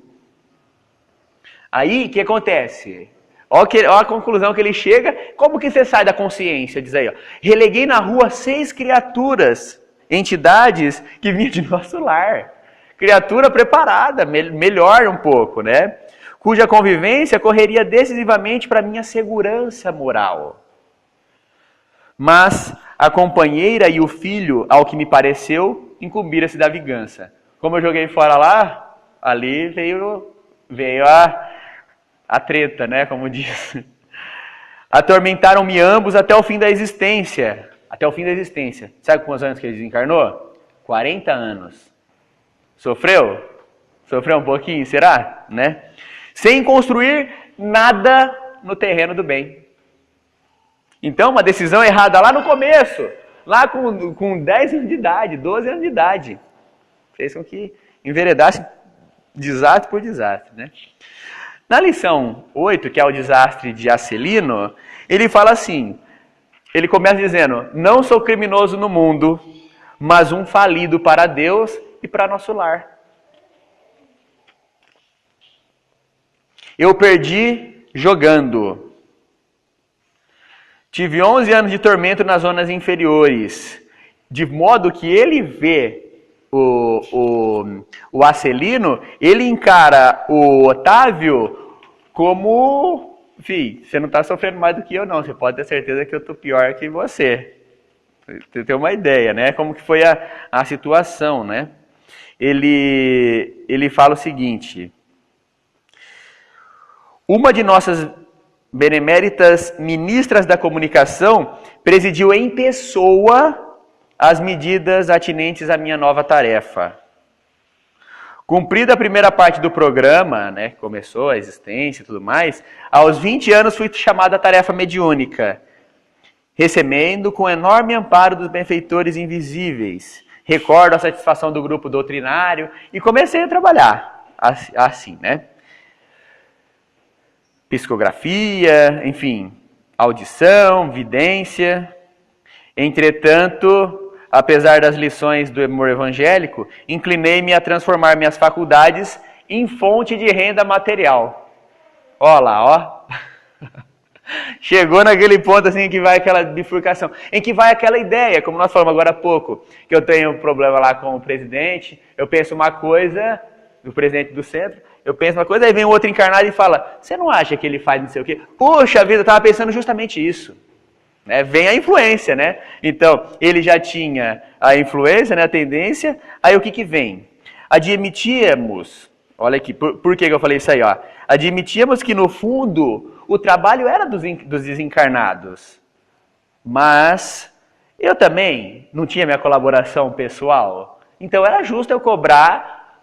Aí, o que acontece? Olha a conclusão que ele chega. Como que você sai da consciência? Diz aí, ó. Releguei na rua 6 criaturas, entidades que vinham de nosso lar. Criatura preparada, melhor um pouco, né? Cuja convivência correria decisivamente para minha segurança moral. Mas a companheira e o filho, ao que me pareceu, incumbira-se da vingança. Como eu joguei fora lá, ali veio a treta, né, como diz. Atormentaram-me ambos até o fim da existência. Até o fim da existência. Sabe quantos anos que ele desencarnou? 40 anos. Sofreu? Sofreu um pouquinho, será? Né? Sem construir nada no terreno do bem. Então, uma decisão errada lá no começo, lá com 10 anos de idade, 12 anos de idade, fez com que enveredasse desastre por desastre, né? Na lição 8, que é o desastre de Acelino, ele fala assim, ele começa dizendo, não sou criminoso no mundo, mas um falido para Deus e para nosso lar. Eu perdi jogando. Tive 11 anos de tormento nas zonas inferiores, de modo que ele vê o Acelino, ele encara o Otávio como, filho, você não está sofrendo mais do que eu não, você pode ter certeza que eu estou pior que você. Você tem uma ideia, né? Como que foi a situação, né? Ele fala o seguinte, uma de nossas beneméritas ministras da comunicação presidiu em pessoa as medidas atinentes à minha nova tarefa. Cumprida a primeira parte do programa, né, começou a existência e tudo mais, aos 20 anos fui chamado à tarefa mediúnica, recebendo com enorme amparo dos benfeitores invisíveis. Recordo a satisfação do grupo doutrinário e comecei a trabalhar assim, né? Psicografia, enfim, audição, vidência. Entretanto, apesar das lições do amor evangélico, inclinei-me a transformar minhas faculdades em fonte de renda material. Ó lá, ó. Chegou naquele ponto assim que vai aquela bifurcação, em que vai aquela ideia, como nós falamos agora há pouco, que eu tenho um problema lá com o presidente, eu penso uma coisa, do presidente do centro, eu penso uma coisa, aí vem um outro encarnado e fala, você não acha que ele faz não sei o quê? Puxa vida, eu estava pensando justamente isso. Né? Vem a influência, né? Então, ele já tinha a influência, né? A tendência, aí o que que vem? Admitíamos, olha aqui, por que eu falei isso aí? Ó? Admitíamos que no fundo o trabalho era dos desencarnados, mas eu também não tinha minha colaboração pessoal, então era justo eu cobrar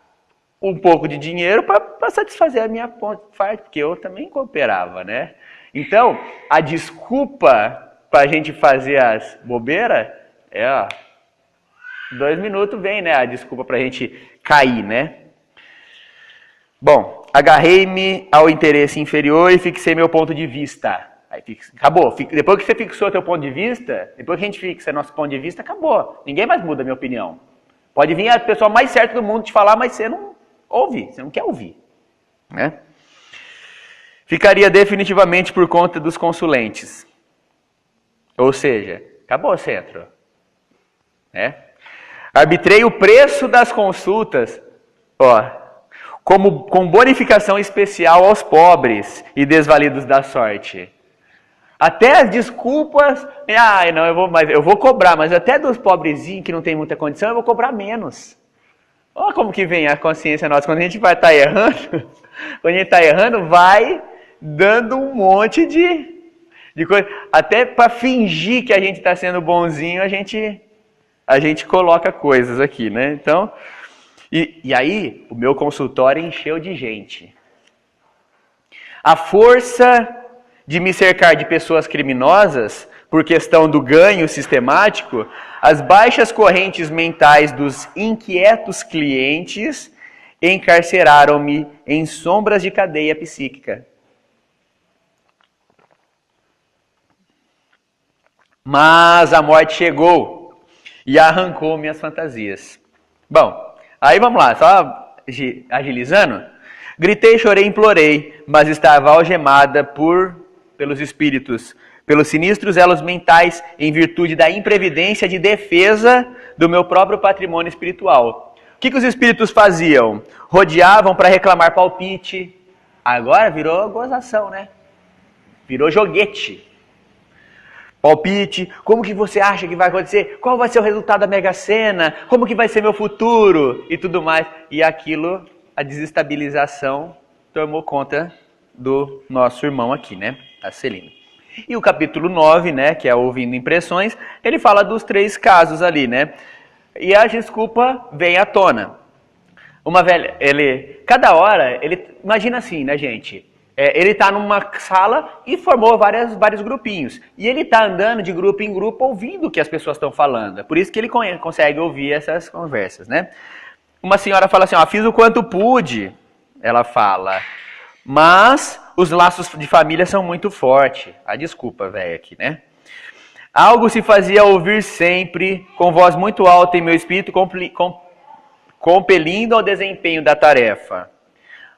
um pouco de dinheiro para satisfazer a minha parte, porque eu também cooperava, né? Então, a desculpa para a gente fazer as bobeiras é, ó, 2 minutos vem, né? A desculpa para a gente cair, né? Bom, agarrei-me ao interesse inferior e fixei meu ponto de vista. Aí acabou. Depois que você fixou teu ponto de vista, depois que a gente fixa nosso ponto de vista, acabou. Ninguém mais muda a minha opinião. Pode vir a pessoa mais certa do mundo te falar, mas você não ouve, você não quer ouvir. Né? Ficaria definitivamente por conta dos consulentes. Ou seja, acabou o centro. Né? Arbitrei o preço das consultas, ó, com bonificação especial aos pobres e desvalidos da sorte. Até as desculpas, não, eu vou cobrar, mas até dos pobrezinhos que não tem muita condição, eu vou cobrar menos. Olha como que vem a consciência nossa, quando a gente vai estar errando, quando a gente está errando, vai dando um monte de coisa. Até para fingir que a gente está sendo bonzinho, a gente coloca coisas aqui, né? Então, e aí, o meu consultório encheu de gente. A força de me cercar de pessoas criminosas, por questão do ganho sistemático, as baixas correntes mentais dos inquietos clientes encarceraram-me em sombras de cadeia psíquica. Mas a morte chegou e arrancou minhas fantasias. Bom, aí vamos lá, só agilizando. Gritei, chorei, implorei, mas estava algemada pelos espíritos, pelos sinistros elos mentais, em virtude da imprevidência de defesa do meu próprio patrimônio espiritual. O que os espíritos faziam? Rodeavam para reclamar palpite. Agora virou gozação, né? Virou joguete. Palpite, como que você acha que vai acontecer? Qual vai ser o resultado da Mega Sena? Como que vai ser meu futuro? E tudo mais. E aquilo, a desestabilização, tomou conta do nosso irmão aqui, né? A Celina. E o capítulo 9, né, que é Ouvindo Impressões, ele fala dos 3 casos ali, né? E a desculpa vem à tona. Uma velha, cada hora, imagina assim, né, gente? Ele está numa sala e formou vários grupinhos. E ele está andando de grupo em grupo ouvindo o que as pessoas estão falando. É por isso que ele consegue ouvir essas conversas, né? Uma senhora fala assim, ó, fiz o quanto pude, ela fala. Mas os laços de família são muito fortes. A desculpa, velho, aqui, né? Algo se fazia ouvir sempre, com voz muito alta em meu espírito, compelindo ao desempenho da tarefa.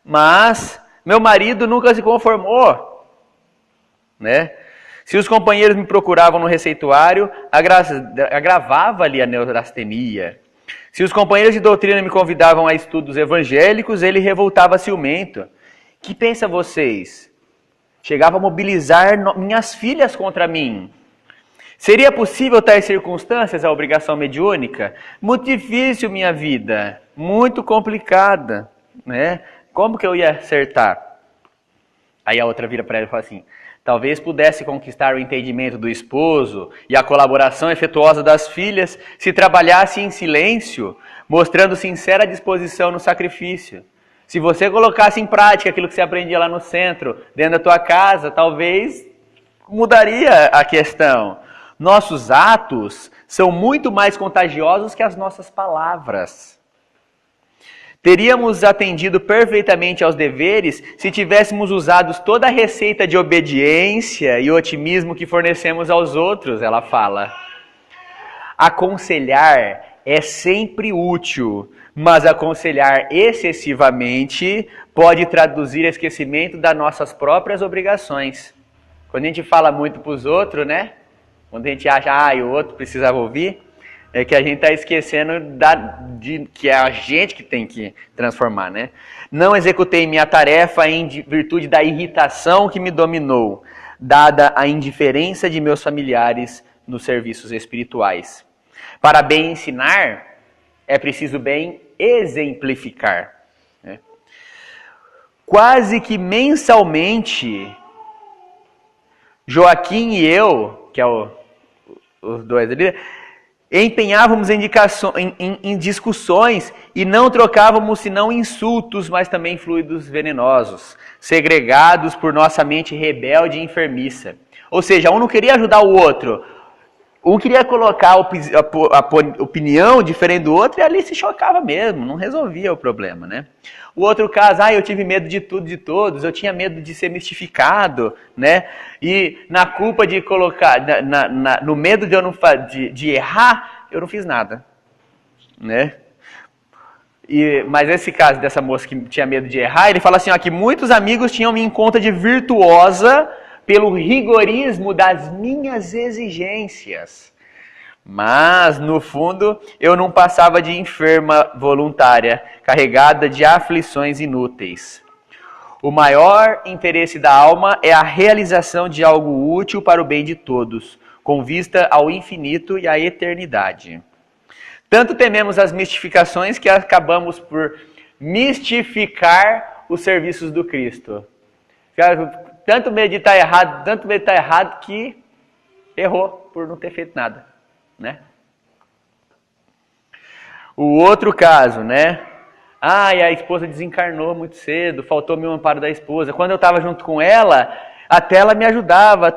Mas meu marido nunca se conformou, né? Se os companheiros me procuravam no receituário, agravava-lhe a neurastenia. Se os companheiros de doutrina me convidavam a estudos evangélicos, ele revoltava ciumento. Que pensa vocês? Chegava a mobilizar minhas filhas contra mim. Seria possível tais circunstâncias a obrigação mediúnica? Muito difícil minha vida, muito complicada, né? Como que eu ia acertar? Aí a outra vira para ela e fala assim: talvez pudesse conquistar o entendimento do esposo e a colaboração efetuosa das filhas se trabalhasse em silêncio, mostrando sincera disposição no sacrifício. Se você colocasse em prática aquilo que você aprendia lá no centro, dentro da tua casa, talvez mudaria a questão. Nossos atos são muito mais contagiosos que as nossas palavras. Teríamos atendido perfeitamente aos deveres se tivéssemos usado toda a receita de obediência e otimismo que fornecemos aos outros, ela fala. Aconselhar é sempre útil, mas aconselhar excessivamente pode traduzir esquecimento das nossas próprias obrigações. Quando a gente fala muito para os outros, né? Quando a gente acha, o outro precisava ouvir, é que a gente está esquecendo que é a gente que tem que transformar, né? Não executei minha tarefa em virtude da irritação que me dominou, dada a indiferença de meus familiares nos serviços espirituais. Para bem ensinar, é preciso bem exemplificar. Né? Quase que mensalmente, Joaquim e eu, que é os dois ali, empenhávamos em discussões e não trocávamos senão insultos, mas também fluidos venenosos, segregados por nossa mente rebelde e enfermiça. Ou seja, um não queria ajudar o outro, um queria colocar a opinião diferente do outro e ali se chocava mesmo, não resolvia o problema, né? O outro caso, eu tive medo de tudo, de todos, eu tinha medo de ser mistificado, né? E na culpa de colocar, no medo de eu não de errar, eu não fiz nada, né? Mas esse caso dessa moça que tinha medo de errar, ele fala assim, que muitos amigos tinham me em conta de virtuosa pelo rigorismo das minhas exigências. Mas, no fundo, eu não passava de enferma voluntária, carregada de aflições inúteis. O maior interesse da alma é a realização de algo útil para o bem de todos, com vista ao infinito e à eternidade. Tanto tememos as mistificações que acabamos por mistificar os serviços do Cristo. Tanto medo de estar errado, que errou por não ter feito nada. Né? O outro caso, né? A esposa desencarnou muito cedo, faltou-me o amparo da esposa. Quando eu estava junto com ela, até ela me ajudava,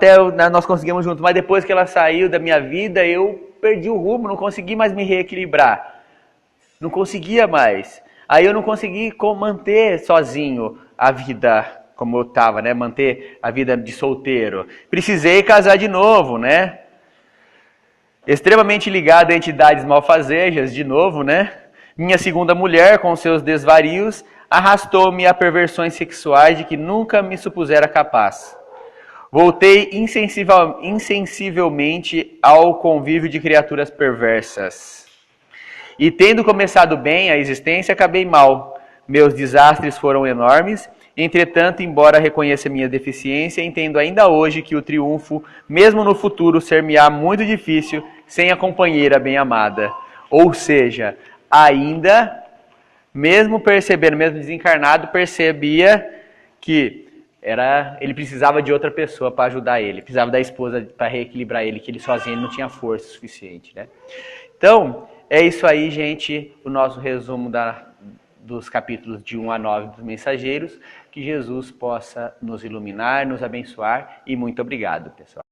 nós conseguimos junto. Mas depois que ela saiu da minha vida, eu perdi o rumo, não consegui mais me reequilibrar. Não conseguia mais. Aí eu não consegui manter sozinho a vida como eu estava, né? Manter a vida de solteiro. Precisei casar de novo, né? Extremamente ligado a entidades malfazejas, de novo, né? Minha segunda mulher, com seus desvarios, arrastou-me a perversões sexuais de que nunca me supusera capaz. Voltei insensivelmente ao convívio de criaturas perversas. E tendo começado bem a existência, acabei mal. Meus desastres foram enormes. Entretanto, embora reconheça minha deficiência, entendo ainda hoje que o triunfo, mesmo no futuro, ser-me-á muito difícil sem a companheira bem-amada. Ou seja, ainda, mesmo desencarnado, percebia que ele precisava de outra pessoa para ajudar ele, precisava da esposa para reequilibrar ele, que ele sozinho não tinha força suficiente. Né? Então, é isso aí, gente, o nosso resumo dos capítulos de 1 a 9 dos Mensageiros. Que Jesus possa nos iluminar, nos abençoar e muito obrigado, pessoal.